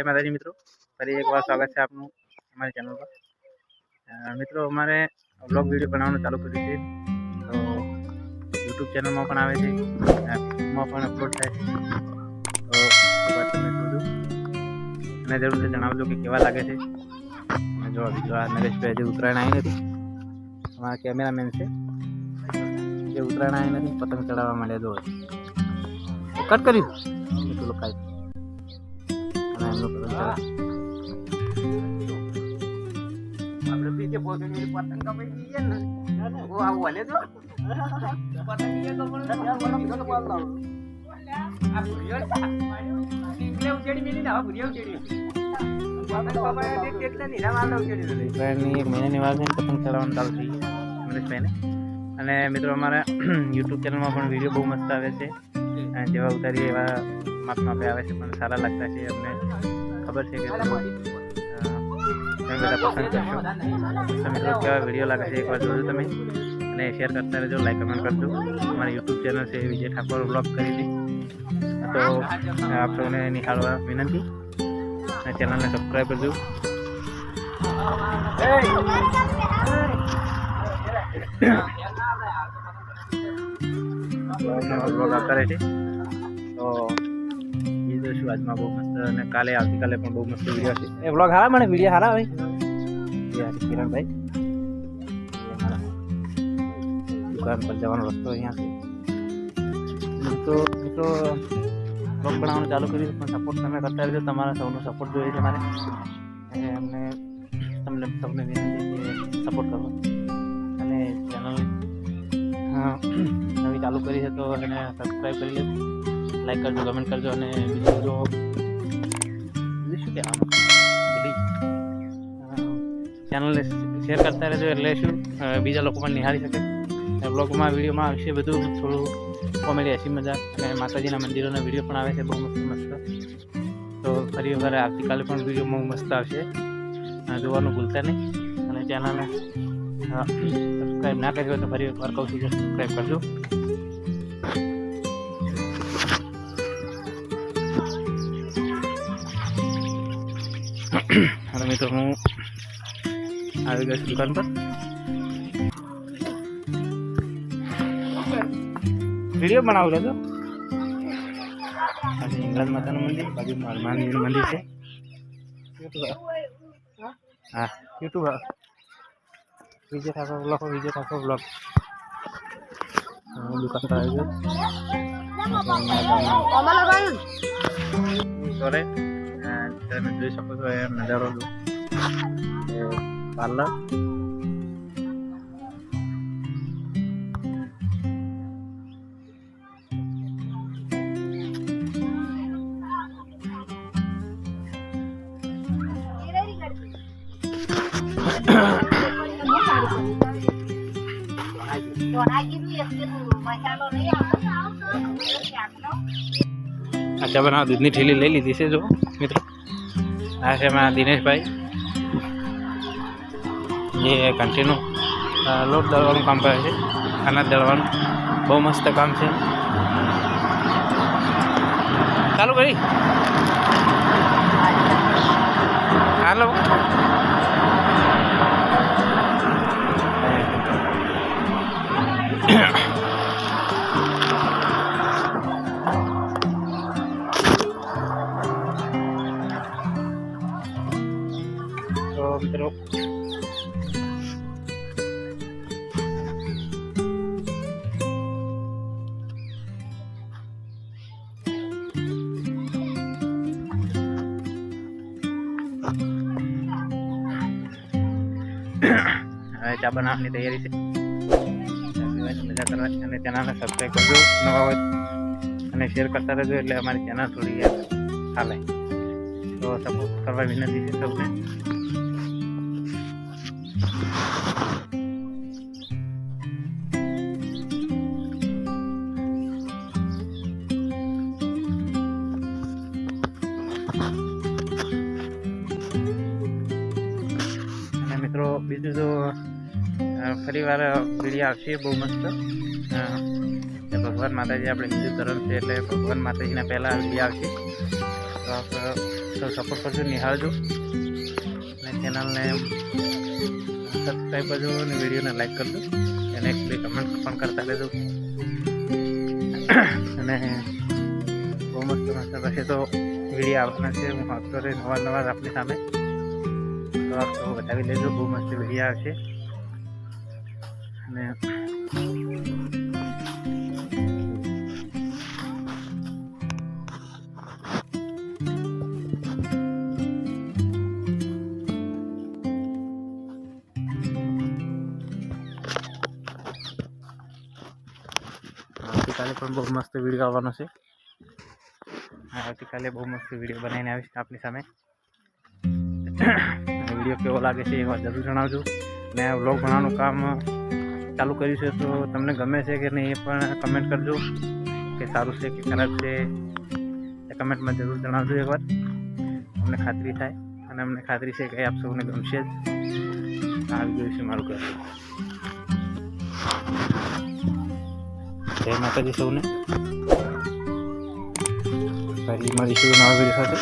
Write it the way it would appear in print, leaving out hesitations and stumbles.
માતાજી મિત્રો, ફરી એકવાર સ્વાગત છે આપનું અમારી ચેનલ પર। મિત્રો અમારે વ્લોગ વિડીયો બનાવવાનું ચાલુ કર્યું છે, તો યુટ્યુબ ચેનલમાં પણ આવે છે, ફેસબુકમાં પણ અપલોડ થાય છે, તો તમે જોજો અને જરૂરથી જણાવજો કે કેવા લાગે છે। અને જો બીજો આ નરેશભાઈ હજી ઉત્તરાયણ આવી નથી, અમારા કેમેરામેન છે જે ઉત્તરાયણ આવી નથી, પતંગ ચડાવવા માંડ્યા જો કટ કર્યું એટલું કાંઈ અને એમનું પતંગ ચડાવ આપણે પીછે પહોંચીને પતંગ કપાઈ ગઈ ને ઓ આવું હાલે તો પતંગ એ તો પણ બધો બોલ લાવ આ ભુરિયો એટલે ઉચેડી મેલી ના ભુરિયો ઉચેડી પતંગ કપાઈ એટલે નીરા માલ ઉચેડી દે ટ્રેનની 1 મહિનાની વાર છે, પતંગ ચડાવવાનું ચાલુ થઈ ગયું મનીષભાઈને। અને મિત્રો અમારા યુટ્યુબ ચેનલમાં પણ વિડીયો બહુ મસ્ત આવે છે, જેવા ઉતારીએ એવા માપે આવે છે, પણ સારા લાગતા છે, અમને ખબર છે કે તમે બધા પસંદ કરશો। તો મિત્રો કેવા વિડીયો લાગે છે એકવાર જોજો તમે, અને શેર કરતા રહેજો, લાઈક કમેન્ટ કરજો। અમારી યુટ્યુબ ચેનલ છે વિજય ઠાકોર બ્લોગ કરીને, તો આપ સૌને નિહાળવા વિનંતી અને ચેનલને સબસ્ક્રાઈબ કરજો। બ્લોગ આવતા રહે છે, તો બીજું શું આજમાં બહુ મસ્ત, અને કાલે આવતીકાલે પણ બહુ મસ્ત વિડીયો છે। એ બ્લોગ હારા મને વિડીયો હારા હોય કિરણભાઈ, દુકાન પર જવાનો રસ્તો અહીંયા છે। તો મિત્રો બ્લોગ બનાવવાનું ચાલુ કર્યું, પણ સપોર્ટ તમે કરતા રહેજો, તમારા સૌનો સપોર્ટ જોઈએ છે મારે, અમને તમને સૌને વિનંતી કે સપોર્ટ કરો। અને ચેનલ નવી ચાલુ કરી છે તો એને સબસ્ક્રાઈબ કરી લેજો, લાઈક કરજો, કમેન્ટ કરજો, અને બીજું જો શું કે ચેનલને શેર કરતા રહેજો, એટલે શું બીજા લોકો પણ નિહાળી શકે। બ્લોગમાં વિડીયોમાં આવશે બધું થોડું કોમેડી, હસી મજાક, અને માતાજીના મંદિરોના વિડીયો પણ આવે છે બહુ મસ્ત મસ્ત। તો ફરી વખત આવતીકાલે પણ વિડીયો બહુ મસ્ત આવશે, જોવાનું ભૂલતા નહીં। અને ચેનલને સબસ્ક્રાઈબ ના કર્યો તો ફરી એકવાર કહું છું કે સબસ્ક્રાઈબ કરજો। અને મિત્રો હું આવી ગયો છું દુકાન પર, વિડીયો બનાવું લેજો। આજે ઇંગ્લેન્ડ માતાનું મંદિર, બાજુમાં હનુમાનજીનું મંદિર છે। હા યુટ્યુબ વિજય ઠાકોર બ્લોગ, વિજય ઠાકોર બ્લોગ દુકાન પર આવી ગયો સોરે, તમે જોઈ શકો છો એમ નજારો પાર્લર। अच्छा बना दूधनी ठेली ले ली थी जो मित्रों, आ છે મારા દિનેશભાઈ, જે કન્ટિન્યુ લોટ દળવાનું કામ કરે છે, અનાજ દળવાનું બહુ મસ્ત કામ છે। ચાલુ કરી હાલો તો મિત્રો હવે ચા બનાવવાની તૈયારી છે, મજા કરવા અને ચેનલને સબસ્ક્રાઈબ કરજો નવા હોય, અને શેર કરતા રહેજો, એટલે અમારી ચેનલ થોડી ચાલે, તો સપોર્ટ કરવા વિનંતી છે સૌને। અને મિત્રો બીજું તો ફરી વાર વિડીયો આવશે બહુ મસ્ત, ભગવાન માતાજી આપણે હિન્દુ ધર્મ છે એટલે ભગવાન માતાજીના પહેલાં વિડીયો આવશે, તો આપ સૌ સપોર્ટ કરજો, નિહાળજો અને ચેનલને સબસ્ક્રાઈબ કરજો અને વિડીયોને લાઈક કરજો અને એક બે કમેન્ટ પણ કરતા રહેજો. અને બહુ મસ્ત પછી તો વિડીયો આવવાના છે. હું આપતો રહે નવા આપણી સામે, તો આપ સૌ બતાવી લેજો. બહુ મસ્ત વિડીયો આવશે. અને આવતીકાલે પણ બહુ મસ્ત વિડીયો આવવાનો છે. આવતીકાલે બહુ મસ્ત વિડીયો બનાવીને આવીશ આપની સામે. વિડીયો કેવો લાગે છે એ વાત જરૂર જણાવજો. અને આ વ્લોગ બનાવવાનું કામ ચાલુ કર્યું છે, તો તમને ગમે છે કે નહીં એ પણ કમેન્ટ કરજો, કે સારું છે કે ખરાબ છે એ કમેન્ટમાં જરૂર જણાવજો એકવાર. અમને ખાતરી થાય અને અમને ખાતરી છે કે આપ સૌને ગમશે જ આ વિડીયો વિશે મારું કહેવું. જય માતાજી સૌને. ફરી મળીશું નવા વિડીયો સાથે.